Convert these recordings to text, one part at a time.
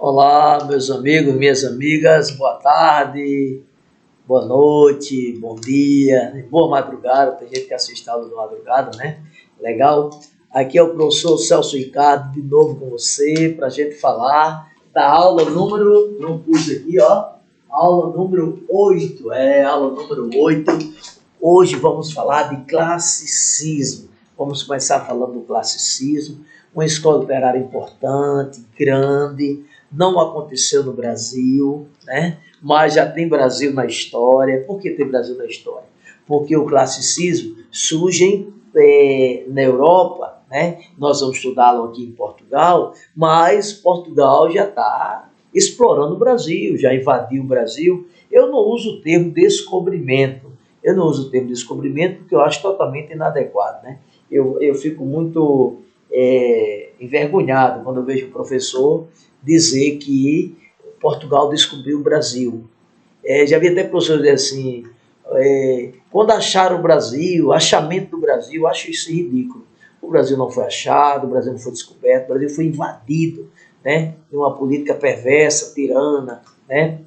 Olá, meus amigos, minhas amigas, boa tarde, boa noite, bom dia, boa madrugada. Tem gente que assiste aula de madrugada, né? Legal? Aqui é o professor Celso Ricardo, de novo com você, para a gente falar da aula número, não pus aqui, ó, aula número 8, aula número 8. Hoje vamos falar de classicismo. Vamos começar falando do classicismo, uma escola literária importante, grande, não aconteceu no Brasil, né? Mas já tem Brasil na história. Por que tem Brasil na história? Porque o classicismo surge na Europa, né? Nós vamos estudá-lo aqui em Portugal, mas Portugal já está explorando o Brasil, já invadiu o Brasil. Eu não uso o termo descobrimento. Eu não uso o termo descobrimento porque eu acho totalmente inadequado, né? Eu fico muito envergonhado quando eu vejo um professor dizer que Portugal descobriu o Brasil. Já vi até professor dizer assim, quando acharam o Brasil, achamento do Brasil, eu acho isso ridículo. O Brasil não foi achado, o Brasil não foi descoberto, o Brasil foi invadido, né, de uma política perversa, tirana, né?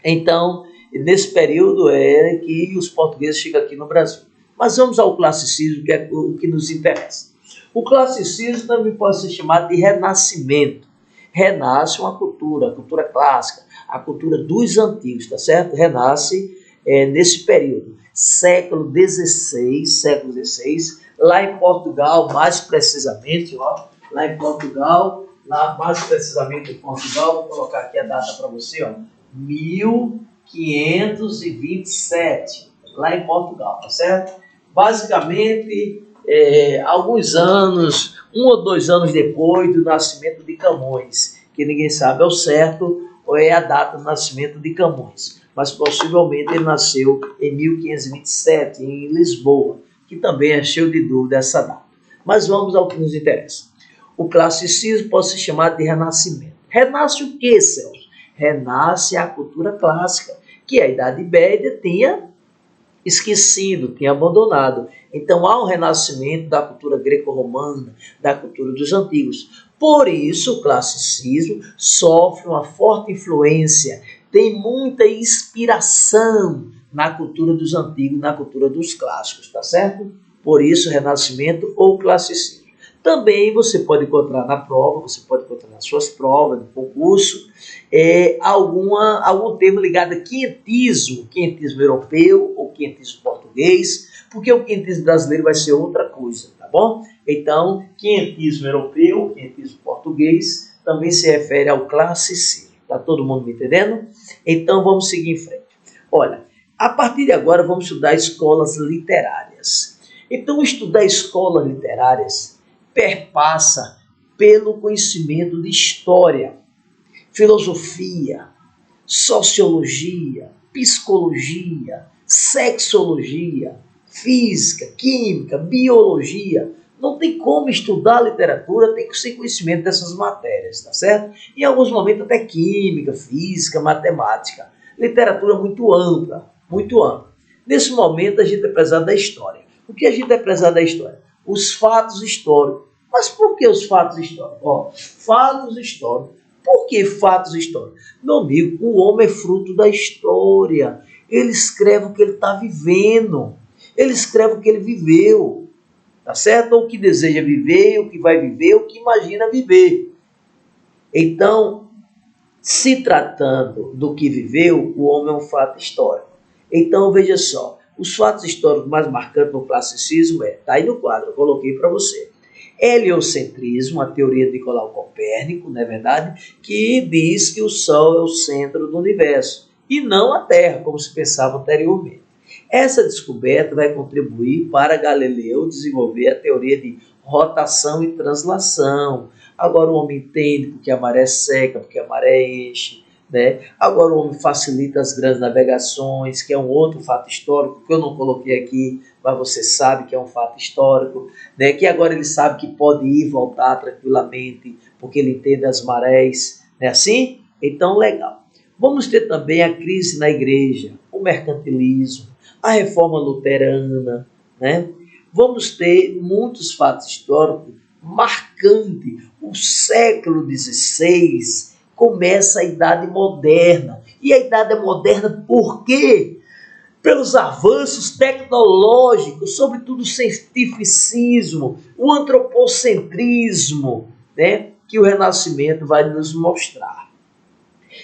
Então, nesse período é que os portugueses chegam aqui no Brasil. Mas vamos ao classicismo, que é o que nos interessa. O classicismo também pode ser chamado de renascimento. Renasce uma cultura, a cultura clássica, a cultura dos antigos, tá certo? Renasce nesse período, século XVI, lá em Portugal, mais precisamente, ó, lá em Portugal, vou colocar aqui a data para você, ó, 1527, lá em Portugal, tá certo? Basicamente, alguns anos, 1 ou 2 anos depois do nascimento de Camões, que ninguém sabe ao certo ou é a data do nascimento de Camões, mas possivelmente ele nasceu em 1527, em Lisboa, que também é cheio de dúvida essa data. Mas vamos ao que nos interessa. O classicismo pode ser chamado de renascimento. Renasce o que, Celso? Renasce a cultura clássica, que a Idade Média tinha esquecido, tinha abandonado. Então há um renascimento da cultura greco-romana, da cultura dos antigos. Por isso o classicismo sofre uma forte influência, tem muita inspiração na cultura dos antigos, na cultura dos clássicos, tá certo? Por isso renascimento ou classicismo. Também você pode encontrar na prova, você pode encontrar nas suas provas, no concurso, algum termo ligado a quinhentismo europeu ou quinhentismo português, porque o quinhentismo brasileiro vai ser outra coisa, tá bom? Então, quinhentismo europeu, quinhentismo português, também se refere ao classicismo. Tá todo mundo me entendendo? Então, vamos seguir em frente. Olha, a partir de agora vamos estudar escolas literárias. Então, estudar escolas literárias perpassa pelo conhecimento de história, filosofia, sociologia, psicologia, sexologia, física, química, biologia. Não tem como estudar literatura sem conhecimento dessas matérias, tá certo? Em alguns momentos até química, física, matemática. Literatura muito ampla, muito ampla. Nesse momento a gente vai precisar da história. O que a gente vai precisar da história? Os fatos históricos. Mas por que os fatos históricos? Fatos históricos. Por que fatos históricos? Meu amigo, o homem é fruto da história. Ele escreve o que ele está vivendo. Ele escreve o que ele viveu. Tá certo? Ou o que deseja viver, o que vai viver, o que imagina viver. Então, se tratando do que viveu, o homem é um fato histórico. Então, veja só. Os fatos históricos mais marcantes no classicismo está aí no quadro, eu coloquei para você. Heliocentrismo, a teoria de Nicolau Copérnico, não é verdade? Que diz que o Sol é o centro do universo e não a Terra, como se pensava anteriormente. Essa descoberta vai contribuir para Galileu desenvolver a teoria de rotação e translação. Agora o homem entende porque a maré seca, porque a maré enche, né? Agora o homem facilita as grandes navegações, que é um outro fato histórico que eu não coloquei aqui, mas você sabe que é um fato histórico, né? Que agora ele sabe que pode ir e voltar tranquilamente, porque ele entende as marés, não é assim? Então, legal. Vamos ter também a crise na igreja, o mercantilismo, a reforma luterana, né? Vamos ter muitos fatos históricos marcantes. O século XVI, começa a Idade Moderna. E a Idade Moderna por quê? Pelos avanços tecnológicos, sobretudo o cientificismo, o antropocentrismo, né, que o Renascimento vai nos mostrar.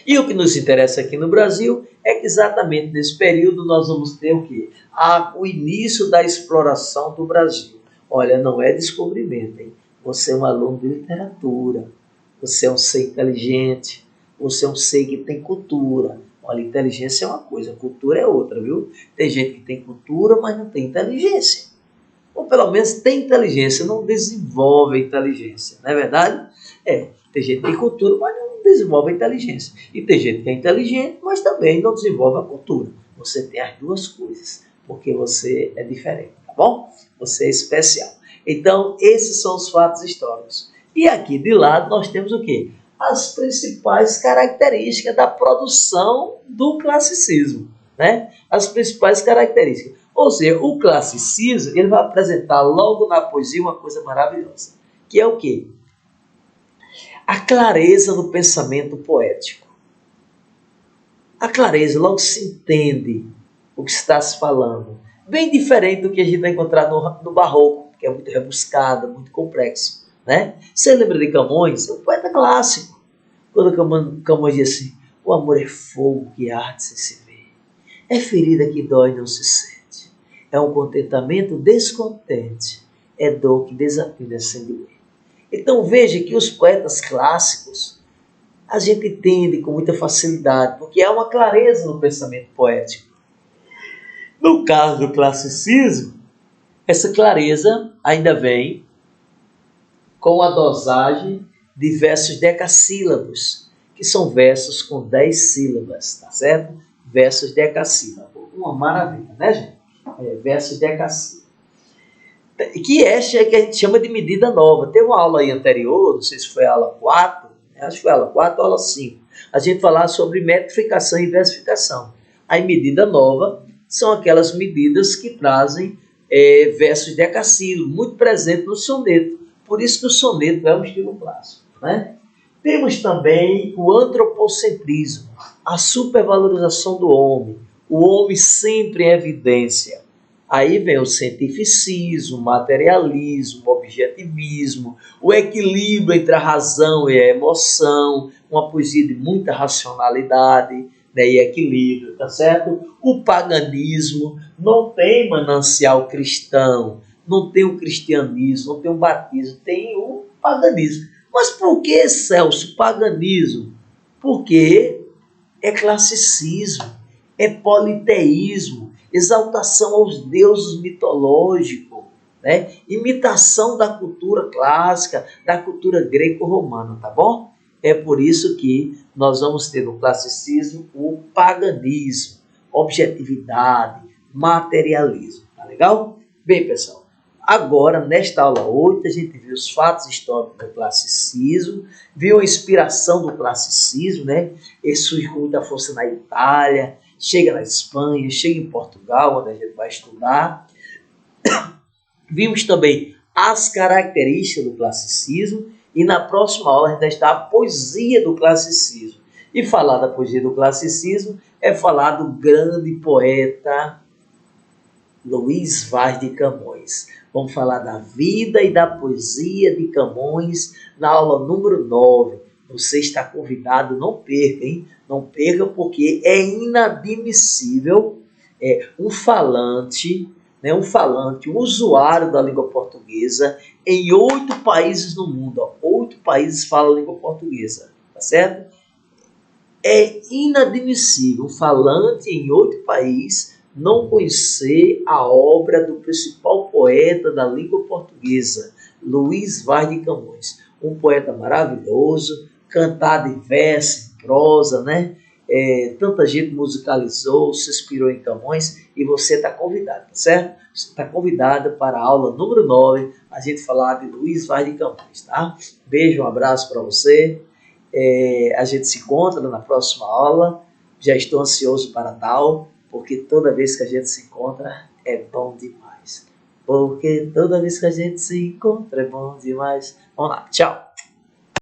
E o que nos interessa aqui no Brasil é que exatamente nesse período nós vamos ter o quê? O início da exploração do Brasil. Olha, não é descobrimento, hein? Você é um aluno de literatura, você é um ser inteligente, você é um ser que tem cultura. Olha, inteligência é uma coisa, cultura é outra, viu? Tem gente que tem cultura, mas não tem inteligência. Ou pelo menos tem inteligência, não desenvolve a inteligência. Não é verdade? Tem gente que tem cultura, mas não desenvolve a inteligência. E tem gente que é inteligente, mas também não desenvolve a cultura. Você tem as duas coisas, porque você é diferente, tá bom? Você é especial. Então, esses são os fatos históricos. E aqui de lado nós temos o quê? As principais características da produção do classicismo, né? As principais características. Ou seja, o classicismo, ele vai apresentar logo na poesia uma coisa maravilhosa, que é o quê? A clareza no pensamento poético. A clareza, logo se entende o que está se falando. Bem diferente do que a gente vai encontrar no Barroco, que é muito rebuscado, muito complexo, né? Você lembra de Camões? É um poeta clássico. Quando Camões diz assim: o amor é fogo que arde sem se ver, é ferida que dói e não se sente, é um contentamento descontente, é dor que desafina sem doer. Então veja que os poetas clássicos a gente entende com muita facilidade, porque há uma clareza no pensamento poético. No caso do classicismo, essa clareza ainda vem com a dosagem de versos decassílabos, que são versos com 10 sílabas, tá certo? Versos decassílabos. Uma maravilha, né, gente? Versos decassílabos. Que esta é que a gente chama de medida nova. Teve uma aula aí anterior, não sei se foi a aula 4, acho que foi a aula 4 ou a aula 5. A gente falava sobre metrificação e versificação. A medida nova são aquelas medidas que trazem versos decassílabos, muito presente no soneto. Por isso que o soneto é um estilo clássico, né? Temos também o antropocentrismo, a supervalorização do homem, o homem sempre em evidência. Aí vem o cientificismo, o materialismo, o objetivismo, o equilíbrio entre a razão e a emoção, uma poesia de muita racionalidade, né, e equilíbrio, tá certo? O paganismo, não tem manancial cristão, não tem o cristianismo, não tem o batismo, tem o paganismo. Mas por que, Celso, paganismo? Porque é classicismo, é politeísmo, exaltação aos deuses mitológicos, né? Imitação da cultura clássica, da cultura greco-romana, tá bom? É por isso que nós vamos ter no classicismo o paganismo, objetividade, materialismo, tá legal? Bem, pessoal, agora, nesta aula 8, a gente viu os fatos históricos do classicismo, viu a inspiração do classicismo, né? Ele surge com muita força na Itália, chega na Espanha, chega em Portugal, onde a gente vai estudar. Vimos também as características do classicismo e na próxima aula a gente vai estudar a poesia do classicismo. E falar da poesia do classicismo é falar do grande poeta Luís Vaz de Camões. Vamos falar da vida e da poesia de Camões na aula número 9. Você está convidado, não perca, hein? Não perca, porque é inadmissível um falante, um usuário da língua portuguesa em 8 países no mundo. 8 países falam a língua portuguesa, tá certo? É inadmissível um falante em 8 países não conhecer a obra do principal poeta da língua portuguesa, Luís Vaz de Camões. Um poeta maravilhoso, cantado em verso, em prosa, né? Tanta gente musicalizou, se inspirou em Camões e você está convidado, tá certo? Você está convidado para a aula número 9, a gente falar de Luís Vaz de Camões, tá? Beijo, um abraço para você. A gente se encontra na próxima aula. Já estou ansioso para tal, porque toda vez que a gente se encontra é bom demais. Porque toda vez que a gente se encontra é bom demais. Vamos lá, tchau!